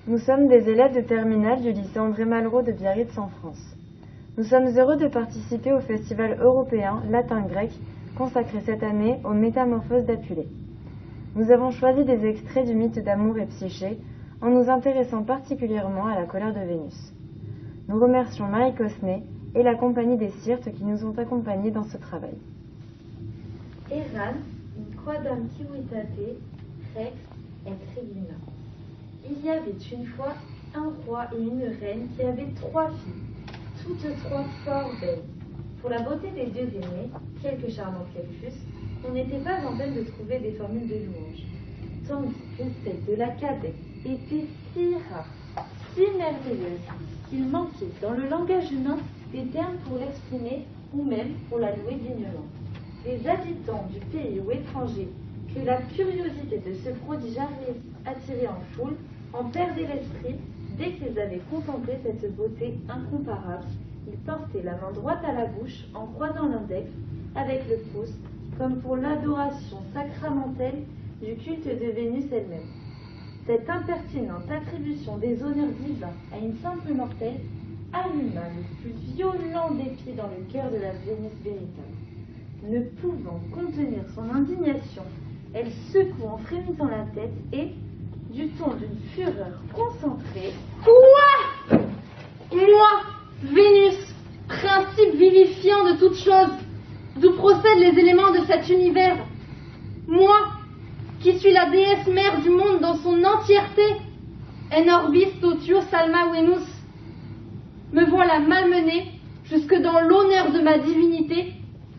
Nous sommes des élèves de terminale du lycée André Malraux de Biarritz en France. Nous sommes heureux de participer au festival européen latin-grec consacré cette année aux métamorphoses d'Apulée. Nous avons choisi des extraits du mythe d'Amour et Psyché en nous intéressant particulièrement à la colère de Vénus. Nous remercions Marie Cosnet et la compagnie des Sirtes qui nous ont accompagnés dans ce travail. Eran, in quadam civitate, rex et regina. Il y avait une fois un roi et une reine qui avaient 3 filles, toutes 3 fort belles. Pour la beauté des 2 aînées, quelque charmantes qu'elles fussent, on n'était pas en peine de trouver des formules de louange, tandis que celle de la cadette était si rare, si merveilleuse, qu'il manquait dans le langage humain des termes pour l'exprimer ou même pour la louer dignement. Les habitants du pays ou étrangers que la curiosité de ce prodige attirait en foule en perdaient l'esprit dès qu'ils avaient contemplé cette beauté incomparable. Ils portaient la main droite à la bouche en croisant l'index avec le pouce, comme pour l'adoration sacramentelle du culte de Vénus elle-même. Cette impertinente attribution des honneurs divins à une simple mortelle alluma le plus violent dépit dans le cœur de la Vénus véritable. Ne pouvant contenir son indignation, elle secoue en frémissant la tête et, du ton d'une fureur concentrée, « Quoi? Moi, Vénus, principe vivifiant de toute chose, d'où procèdent les éléments de cet univers, moi, qui suis la déesse mère du monde dans son entièreté, en orbis totius alma Venus, me voilà malmenée jusque dans l'honneur de ma divinité,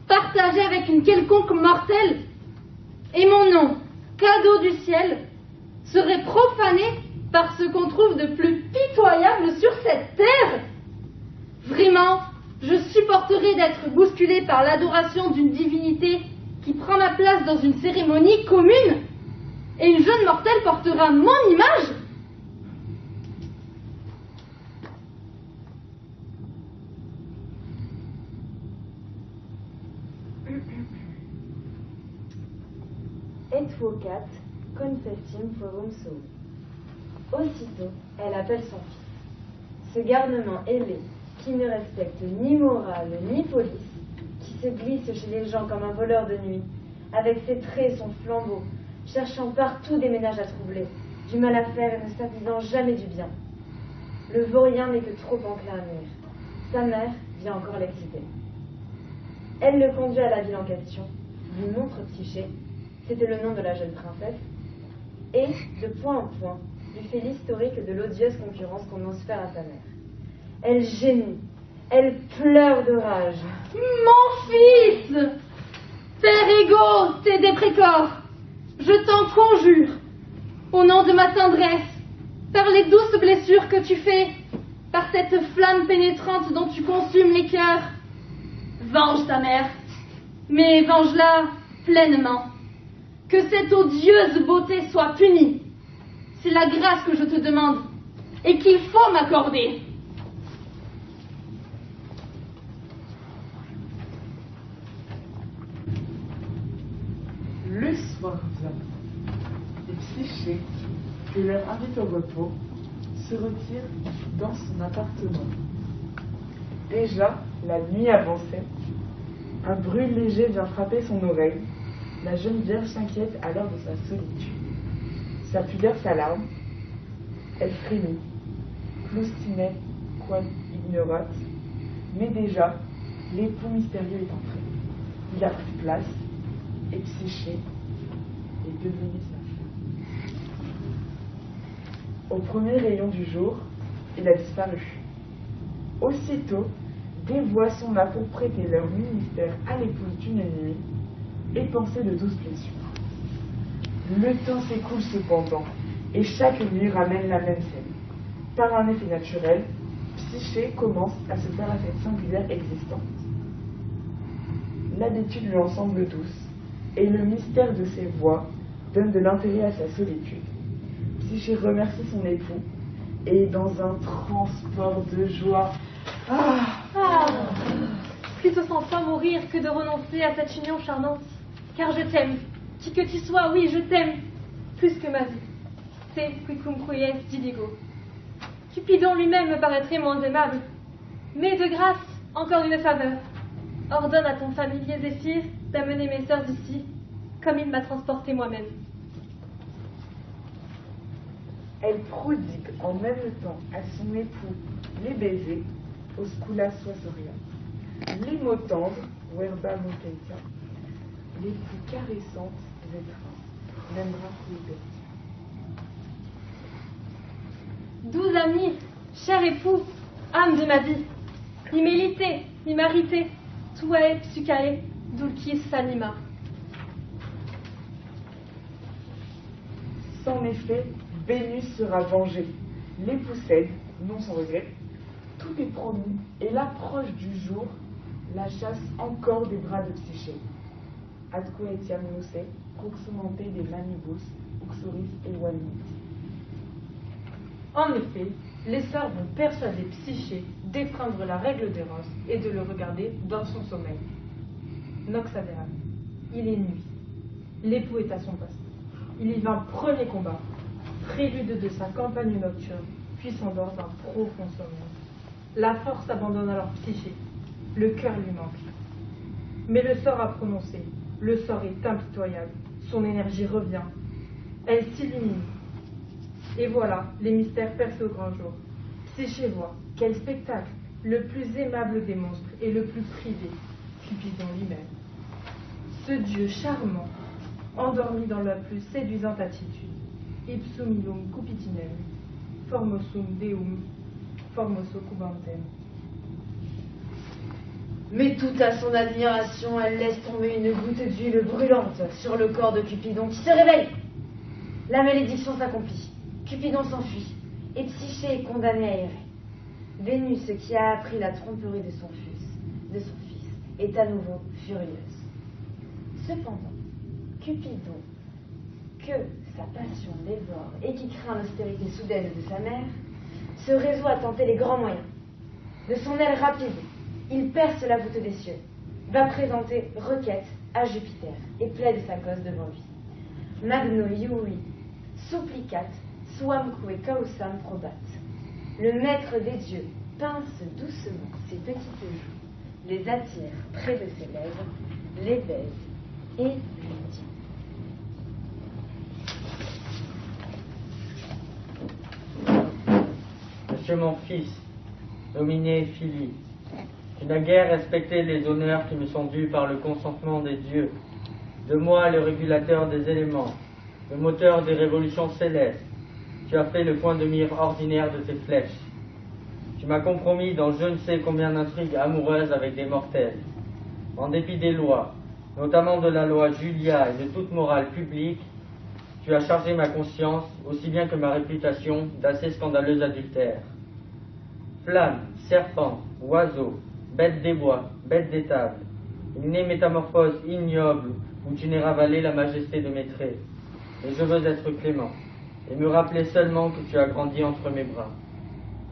partagée avec une quelconque mortelle, et mon nom, cadeau du ciel, serait profané par ce qu'on trouve de plus pitoyable sur cette terre. Vraiment, je supporterai d'être bousculée par l'adoration d'une divinité qui prend ma place dans une cérémonie commune, et une jeune mortelle portera mon image. Et vocat confessim forum suum. Aussitôt, elle appelle son fils. Ce garnement ailé, qui ne respecte ni morale ni police, qui se glisse chez les gens comme un voleur de nuit, avec ses traits et son flambeau, cherchant partout des ménages à troubler, du mal à faire et ne s'avisant jamais du bien. Le vaurien n'est que trop enclin à nuire. Sa mère vient encore l'exciter. Elle le conduit à la ville en question, lui montre Psyché, c'était le nom de la jeune princesse, et, de point en point, lui fait l'historique de l'odieuse concurrence qu'on ose faire à sa mère. Elle gémit, elle pleure de rage. Mon fils, père égaux, t'es déprécore, je t'en conjure, au nom de ma tendresse, par les douces blessures que tu fais, par cette flamme pénétrante dont tu consumes les cœurs, venge ta mère, mais venge-la pleinement. Que cette odieuse beauté soit punie. C'est la grâce que je te demande et qu'il faut m'accorder. Le soir vient, et Psyché, que leur invite au repos, se retire dans son appartement. Déjà, la nuit avançait, un bruit léger vient frapper son oreille. La jeune vierge s'inquiète alors de sa solitude. Sa pudeur s'alarme, elle frémit, claustine quod ignorat, mais déjà, l'époux mystérieux est entré. Il a pris place, et Psyché est devenue sa femme. Au premier rayon du jour, il a disparu. Aussitôt, des voix sont là pour prêter leur ministère à l'épouse d'une nuit, et penser de douces blessures. Le temps s'écoule cependant, et chaque nuit ramène la même scène. Par un effet naturel, Psyché commence à se faire à cette singulière existence. L'habitude lui en semble douce, et le mystère de ses voix donne de l'intérêt à sa solitude. Psyché remercie son époux, et est dans un transport de joie. Plutôt sans foi mourir que de renoncer à cette union charmante. Car je t'aime, qui que tu sois, oui, je t'aime, plus que ma vie. C'est quicum quies didigo. Cupidon lui-même me paraîtrait moins aimable. Mais de grâce, encore une faveur. Ordonne à ton familier Zéphyr d'amener mes sœurs ici, comme il m'a transporté moi-même. Elle prodigue en même temps à son époux les baisers, oscula soisoria, les mots tendres, verba motetia, les plus caressantes étreintes, membra fluidetia. Doux amis, cher époux, âme de ma vie, immélité, immarité, tuae psychae, dulcis anima. Sans effet, Vénus sera vengée. L'époux cède, non sans regret. Tout est promis, et l'approche du jour la chasse encore des bras de Psyché. Atque etiam nusse, proximante de manibus, uxoris evanit. En effet, les sœurs vont persuader Psyché d'étreindre la règle d'Eros et de le regarder dans son sommeil. Nox aderam. Il est nuit. L'époux est à son poste. Il y va un premier combat, prélude de sa campagne nocturne, puis s'endort d'un profond sommeil. La force abandonne alors Psyché. Le cœur lui manque. Mais le sort a prononcé. Le sort est impitoyable. Son énergie revient. Elle s'illumine. Et voilà les mystères percés au grand jour. Psyché voit, quel spectacle, le plus aimable des monstres et le plus privé, Cupidon lui-même. Ce dieu charmant, endormi dans la plus séduisante attitude, ipsum illum cupitinem, formosum deum, formoso cubantem. Mais tout à son admiration, elle laisse tomber une goutte d'huile brûlante sur le corps de Cupidon qui se réveille. La malédiction s'accomplit. Cupidon s'enfuit et Psyché est condamnée à errer. Vénus, qui a appris la tromperie de son fils, est à nouveau furieuse. Cependant, Cupidon, que sa passion dévore et qui craint l'austérité soudaine de sa mère, se résout à tenter les grands moyens. De son aile rapide, il perce la voûte des cieux, va présenter requête à Jupiter et plaide sa cause devant lui. Magno iui supplicat suamque causam probat. Le maître des dieux pince doucement ses petites joues, les attire près de ses lèvres, les baise et lui dit: Monsieur mon fils, nominé Phili, tu n'as guère respecté les honneurs qui me sont dus par le consentement des dieux. De moi, le régulateur des éléments, le moteur des révolutions célestes, tu as fait le point de mire ordinaire de tes flèches. Tu m'as compromis dans je ne sais combien d'intrigues amoureuses avec des mortels. En dépit des lois, notamment de la loi Julia et de toute morale publique, tu as chargé ma conscience, aussi bien que ma réputation, d'assez scandaleux adultères. Flammes, serpents, oiseaux, bêtes des bois, bêtes des tables, une métamorphose ignoble où tu n'aies ravalé la majesté de mes traits. Et je veux être clément, et me rappeler seulement que tu as grandi entre mes bras.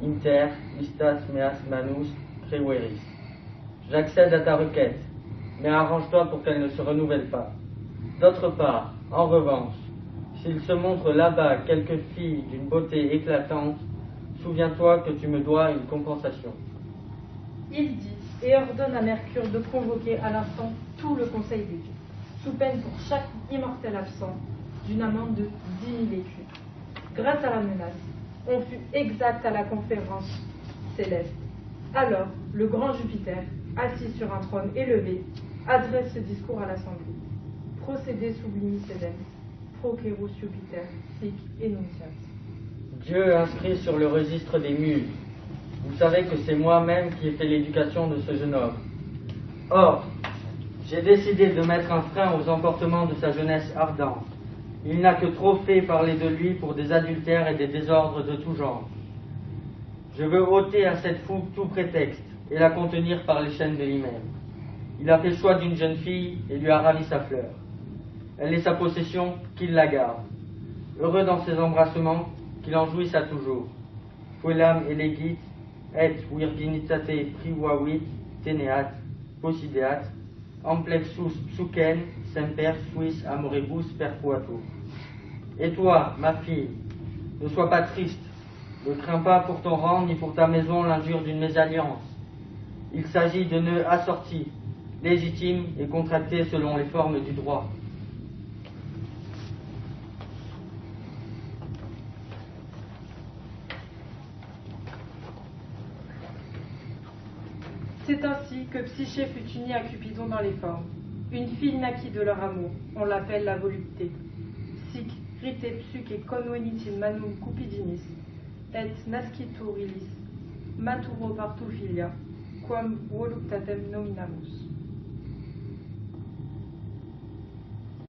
Inter, istas meas manus, creveris. J'accède à ta requête, mais arrange-toi pour qu'elle ne se renouvelle pas. D'autre part, en revanche, s'il se montre là-bas quelque fille d'une beauté éclatante, souviens-toi que tu me dois une compensation. Il dit et ordonne à Mercure de convoquer à l'instant tout le conseil des dieux, sous peine pour chaque immortel absent d'une amende de 10 000 écus. Grâce à la menace, on fut exact à la conférence céleste. Alors, le grand Jupiter, assis sur un trône élevé, adresse ce discours à l'assemblée. Procédez sublimi sedem, procerus Jupiter, sic enunciat. Dieu inscrit sur le registre des muses. Vous savez que c'est moi-même qui ai fait l'éducation de ce jeune homme. Or, j'ai décidé de mettre un frein aux emportements de sa jeunesse ardente. Il n'a que trop fait parler de lui pour des adultères et des désordres de tout genre. Je veux ôter à cette fougue tout prétexte et la contenir par les chaînes de l'hymen. Il a fait choix d'une jeune fille et lui a ravi sa fleur. Elle est sa possession, qu'il la garde. Heureux dans ses embrassements, qu'il en jouisse à toujours. Fuelam elegit, et virginitate privavit, teneat, possideat, amplexus psuken, semper suis amorebus perquatur. Et toi, ma fille, ne sois pas triste, Ne crains pas pour ton rang ni pour ta maison l'injure d'une mésalliance. Il s'agit de nœuds assortis, légitimes et contractés selon les formes du droit. C'est ainsi que Psyché fut unie à Cupidon dans les formes. Une fille naquit de leur amour, on l'appelle la volupté. Sic rite psyche convenitim manum cupidinis, et nascitur illis, maturo partu filia, quam voluptatem nominamus.